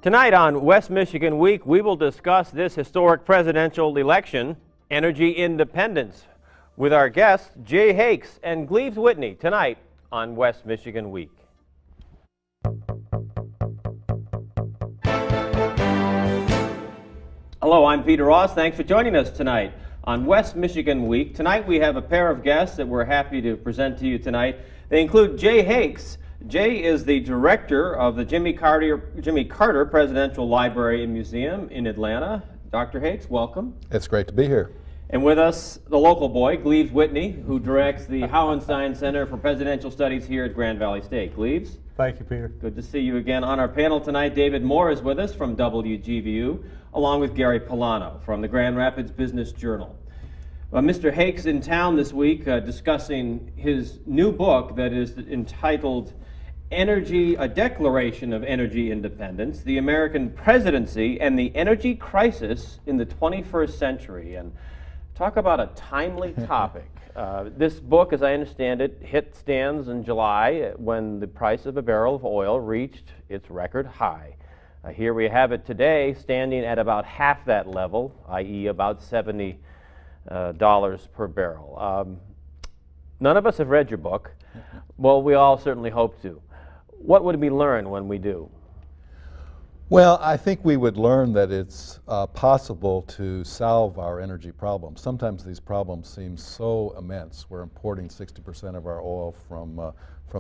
Tonight on West Michigan Week, we will discuss this historic presidential election, energy independence, with our guests Jay Hakes and Gleaves Whitney tonight on West Michigan Week. Hello, I'm Peter Ross. Thanks for joining us tonight on West Michigan Week. Tonight we have a pair of guests that we're happy to present to you tonight. They include Jay Hakes. Jay is the director of the Jimmy Carter Presidential Library and Museum in Atlanta. Dr. Hakes, welcome. It's great to be here. And with us, the local boy, Gleaves Whitney, who directs the Hauenstein Center for Presidential Studies here at Grand Valley State. Gleaves? Thank you, Peter. Good to see you again. On our panel tonight, David Moore is with us from WGVU, along with Gary Pullano from the Grand Rapids Business Journal. Mr. Hakes in town this week discussing his new book that is entitled A Declaration of Energy Independence, the American Presidency and the Energy Crisis in the 21st Century. And talk about a timely topic. This book, as I understand it, hit stands in July when the price of a barrel of oil reached its record high. Here we have it today, standing at about half that level, i.e. about $70 per barrel. None of us have read your book. Well, we all certainly hope to. What would we learn when we do? Well, I think we would learn that it's possible to solve our energy problems. Sometimes these problems seem so immense. We're importing 60% of our oil from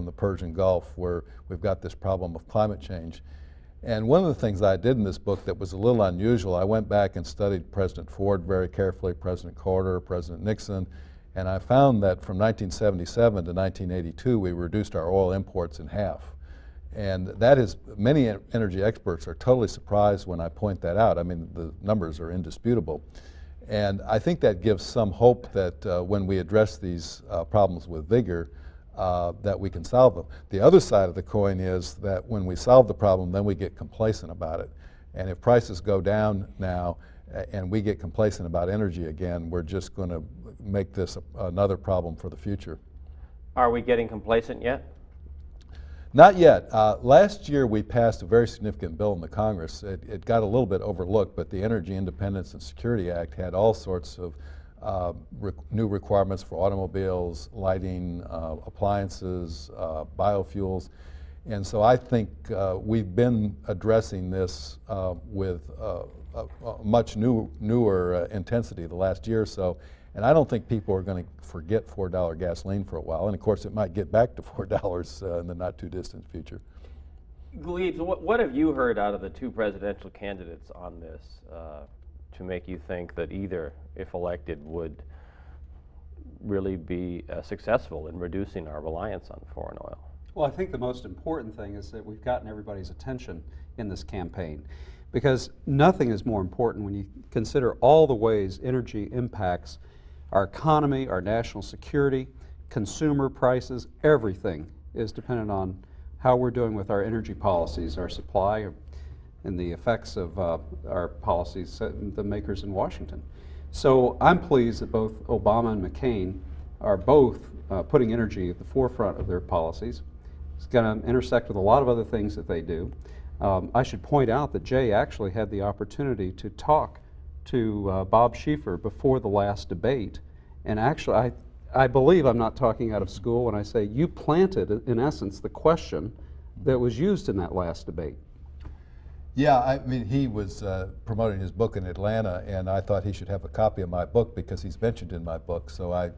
the Persian Gulf, where we've got this problem of climate change. And one of the things I did in this book that was a little unusual, I went back and studied President Ford very carefully, President Carter, President Nixon, and I found that from 1977 to 1982, we reduced our oil imports in half. And that is, many energy experts are totally surprised when I point that out. I mean, the numbers are indisputable. And I think that gives some hope that when we address these problems with vigor, that we can solve them. The other side of the coin is that when we solve the problem, then we get complacent about it. And if prices go down now and we get complacent about energy again, we're just going to make this another problem for the future. Are we getting complacent yet? Not yet. Last year we passed a very significant bill in the Congress. It got a little bit overlooked, but the Energy Independence and Security Act had all sorts of new requirements for automobiles, lighting, appliances, biofuels. And so I think we've been addressing this with a much newer intensity the last year or so. And I don't think people are going to forget $4 gasoline for a while. And of course, it might get back to $4 in the not too distant future. Gleaves, what have you heard out of the two presidential candidates on this to make you think that either, if elected, would really be successful in reducing our reliance on foreign oil? Well, I think the most important thing is that we've gotten everybody's attention in this campaign, because nothing is more important when you consider all the ways energy impacts our economy, our national security, consumer prices. Everything is dependent on how we're doing with our energy policies, our supply, and the effects of our policies, the makers in Washington. So I'm pleased that both Obama and McCain are both putting energy at the forefront of their policies. It's going to intersect with a lot of other things that they do. I should point out that Jay actually had the opportunity to talk to Bob Schieffer before the last debate, and actually I believe I'm not talking out of school when I say you planted, in essence, the question that was used in that last debate. Yeah, I mean, he was promoting his book in Atlanta, and I thought he should have a copy of my book because he's mentioned in my book, so I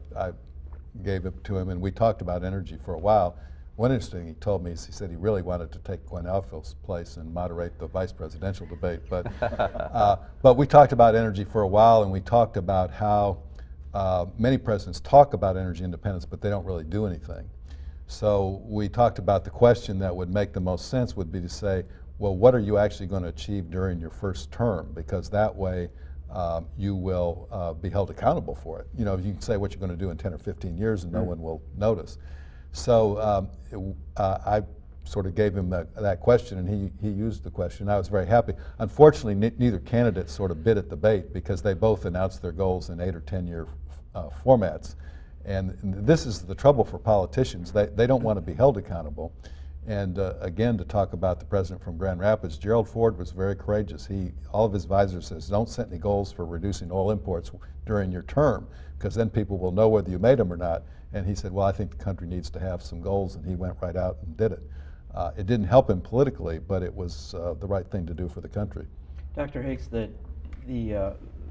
gave it to him, and we talked about energy for a while. One interesting thing he told me is he said he really wanted to take Gwen Alfield's place and moderate the vice presidential debate. But we talked about energy for a while, and we talked about how many presidents talk about energy independence, but they don't really do anything. So we talked about the question that would make the most sense would be to say, well, what are you actually going to achieve during your first term? Because that way you will be held accountable for it. You know, you can say what you're going to do in 10 or 15 years and no one will notice. So I sort of gave him that question, and he used the question. I was very happy. Unfortunately, neither candidate sort of bit at the bait because they both announced their goals in 8 or 10 year formats. And this is the trouble for politicians. They don't want to be held accountable. And again, to talk about the president from Grand Rapids, Gerald Ford was very courageous. All of his advisors says, don't set any goals for reducing oil imports during your term, because then people will know whether you made them or not. And he said, well, I think the country needs to have some goals, and he went right out and did it. It didn't help him politically, but it was the right thing to do for the country. Dr. Hakes, the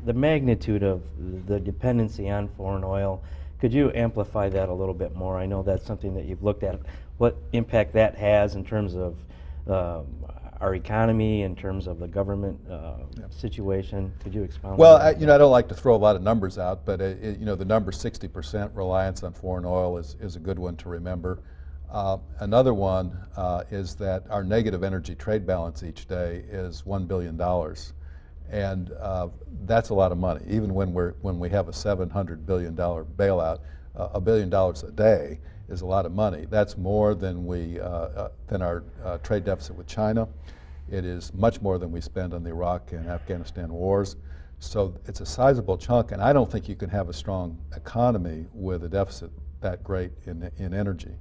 magnitude of the dependency on foreign oil, could you amplify that a little bit more? I know that's something that you've looked at. What impact that has in terms of our economy, in terms of the government situation? Could you expound? Well, I don't like to throw a lot of numbers out, but the number 60% reliance on foreign oil is a good one to remember. Another one is that our negative energy trade balance each day is $1 billion. And that's a lot of money. Even when we have a $700 billion bailout, $1 billion a day is a lot of money. That's more than our trade deficit with China. It is much more than we spend on the Iraq and Afghanistan wars. So it's a sizable chunk, and I don't think you can have a strong economy with a deficit that great in energy.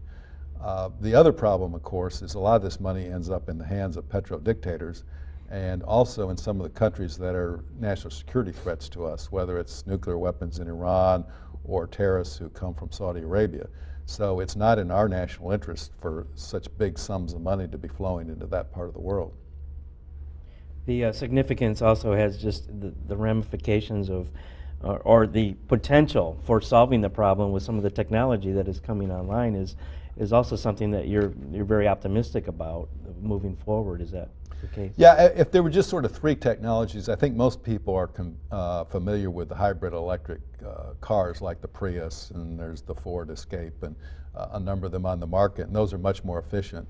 The other problem, of course, is a lot of this money ends up in the hands of petro-dictators, and also in some of the countries that are national security threats to us, whether it's nuclear weapons in Iran or terrorists who come from Saudi Arabia. So it's not in our national interest for such big sums of money to be flowing into that part of the world. The significance also has just the ramifications of, or the potential for solving the problem with some of the technology that is coming online is also something that you're very optimistic about moving forward. Is that the case? Yeah, if there were just sort of three technologies, I think most people are familiar with the hybrid electric cars like the Prius, and there's the Ford Escape, and a number of them on the market, and those are much more efficient.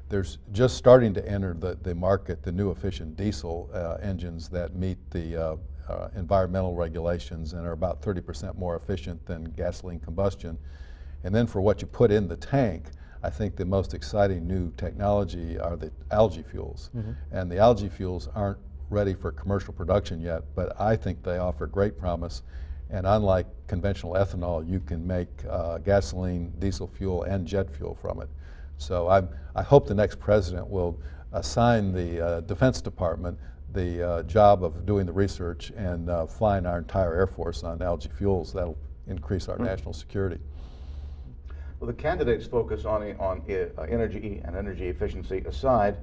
There's just starting to enter the market the new efficient diesel engines that meet the environmental regulations and are about 30% more efficient than gasoline combustion. And then for what you put in the tank, I think the most exciting new technology are the algae fuels. Mm-hmm. And the algae fuels aren't ready for commercial production yet, but I think they offer great promise. And unlike conventional ethanol, you can make gasoline, diesel fuel, and jet fuel from it. So I hope the next president will assign the Defense Department the job of doing the research and flying our entire Air Force on algae fuels. That'll increase our national security. Well, the candidates focus on energy and energy efficiency aside.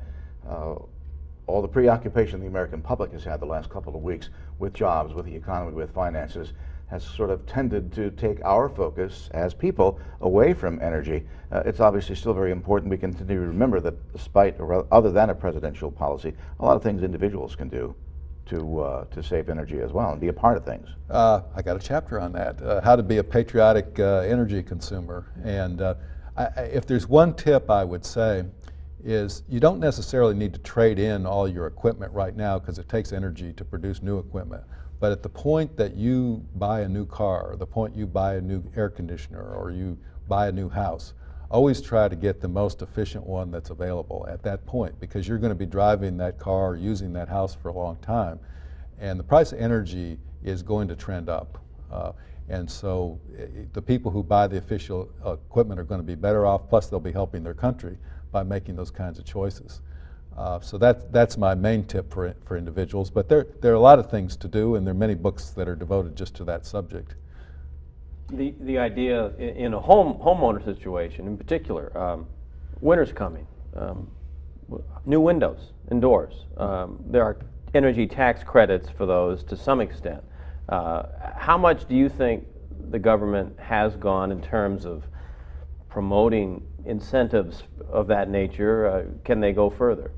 All the preoccupation the American public has had the last couple of weeks with jobs, with the economy, with finances, has sort of tended to take our focus as people away from energy. It's obviously still very important. We continue to remember that despite, or other than a presidential policy, a lot of things individuals can do to save energy as well and be a part of things. I got a chapter on that, how to be a patriotic energy consumer. And if there's one tip I would say is you don't necessarily need to trade in all your equipment right now because it takes energy to produce new equipment. But at the point that you buy a new car, or the point you buy a new air conditioner, or you buy a new house, always try to get the most efficient one that's available at that point, because you're going to be driving that car or using that house for a long time. And the price of energy is going to trend up. And so the people who buy the official equipment are going to be better off, plus they'll be helping their country by making those kinds of choices. So that's my main tip for individuals. But there are a lot of things to do, and there are many books that are devoted just to that subject. The idea in a homeowner situation in particular, winter's coming, new windows and doors. There are energy tax credits for those to some extent. How much do you think the government has gone in terms of promoting incentives of that nature? Can they go further?